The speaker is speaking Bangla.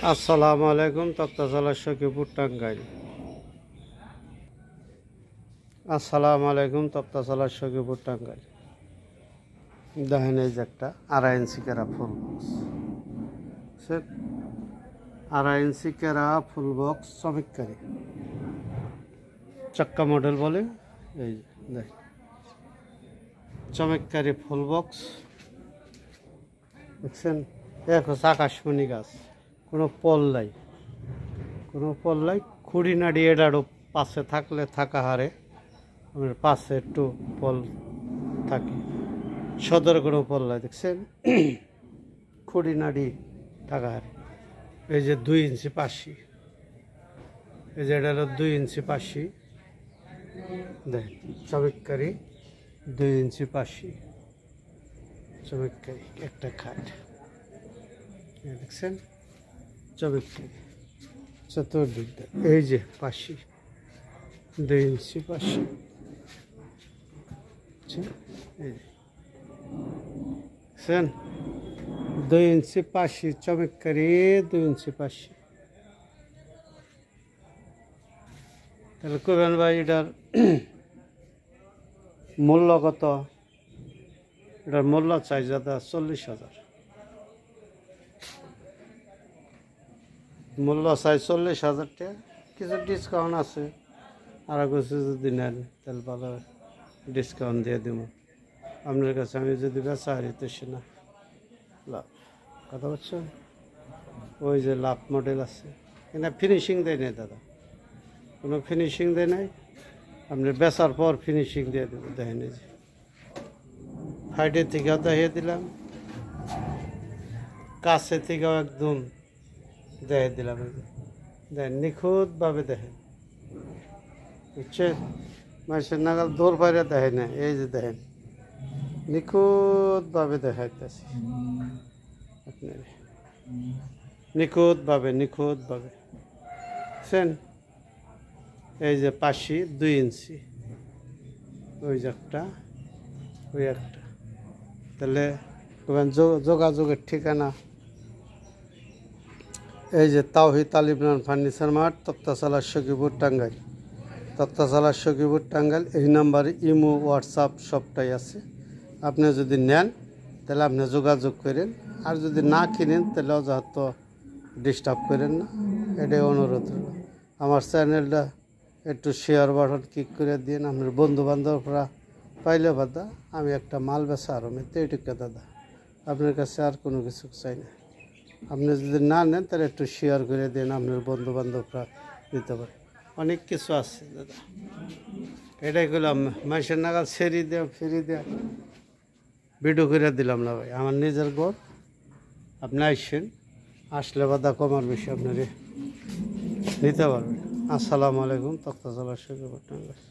আসসালামু আলাইকুম। তক্তাশালা সখীপুর টাঙ্গাইল। আসসালামু আলাইকুম। তক্তাশালা সখীপুর টাঙ্গাইল। দেখেন এই যে একটা 2.5 ইঞ্চি কেরা ফুল বক্স, 2.5 ইঞ্চি কেরা ফুল বক্স চমৎকারী চাক্কা মডেল বলে। এই দেখ চমৎকারী ফুল বক্স দেখছেন। এক হচ্ছে আকাশমণি গাছ, কোনো পল নাই, খুঁড়ি নাড়ি এডারও পাশে থাকলে থাকা হারে আমার পাশে একটু পল থাকে, সদর কোনো পল নাই দেখছেন। খুঁড়ি নাড়ি থাকা হারে। এই যে 2 ইঞ্চি পাশি, এই যে এটা হলো 2 ইঞ্চি পাশি, দেখেন চমৎকারী 2 ইঞ্চি পাশি চমৎকারী একটা খাট দেখছেন চমৎকারী চতুর্দিক। এই যে পাশি 2 ইঞ্চি পাশি, এই দেখছেন 2 ইঞ্চি পাশি চমৎকারী 2 ইঞ্চি পাশি। তাহলে কবেন ভাই এটার মূল্য কত? এটার মূল্য চাই দাদা 40,000, মূল্য চাই 40,000 টাকা। কিছু ডিসকাউন্ট আছে, আর কিছু যদি নেন তাহলে ভালো ডিসকাউন্ট দিয়ে দেবো আপনার কাছে। আমি যদি বেচা হারি তো সে না লাভ, কথা বলছেন। ওই যে লাভ মডেল আছে, এটা ফিনিশিং দেয় নাই দাদা, কোনো ফিনিশিং দেয় নাই। আপনি বেচার পর ফিনিশিং দিয়ে দেবো। দেখেন এই যে সাইডের থেকেও দেখিয়ে দিলাম, কাছে থেকেও একদম দেখে দিলাম। দেখেন নিখুঁতভাবে দেখেন, বুঝছেন। মানুষের নাগাল দৌড় পাইরে দেখে না। এই যে দেখেন নিখুঁতভাবে দেখাইতেছি আপনার, নিখুঁতভাবে বুঝছেন। এই যে পাশি 2 ইঞ্চি, ওই যে একটা, ওই একটা। তাহলে যোগাযোগের ঠিকানা এই যে তাওহিদ আল ইমরান ফার্নিচার মার্ট, তক্তাশালা সখীপুর টাঙ্গাইল। তক্তাশালা সখীপুর টাঙ্গাইল। এই নাম্বারে ইমো হোয়াটসঅ্যাপ সবটাই আছে। আপনি যদি নেন তাহলে আপনি যোগাযোগ করেন, আর যদি না কিনেন তাহলে অযথা ডিস্টার্ব করেন না, এটাই অনুরোধ হল। আমার চ্যানেলটা একটু শেয়ার বাটন ক্লিক করে দিন, আপনার বন্ধু বান্ধবরা পাইলে দাদা আমি একটা মাল বেচা আরো মেতে এইটুকু দাদা, আপনার কাছে আর কোনো কিছু চাই না। আপনি যদি না নেন তাহলে একটু শেয়ার করে দিন, আপনার বন্ধু বান্ধবরা দিতে পারে। অনেক কিছু আছে দাদা, এটাই করলাম। মানুষের নাগাল ফেরি দেওয়া ভিডিও করে দিলাম না ভাই, আমার নিজের ঘর। আপনি আসছেন, আসলে বাদা কমার বেশি আপনার নিতে পারবেন। আসসালামু আলাইকুম। তক্তাশালা সখীপুর টাঙ্গাইল।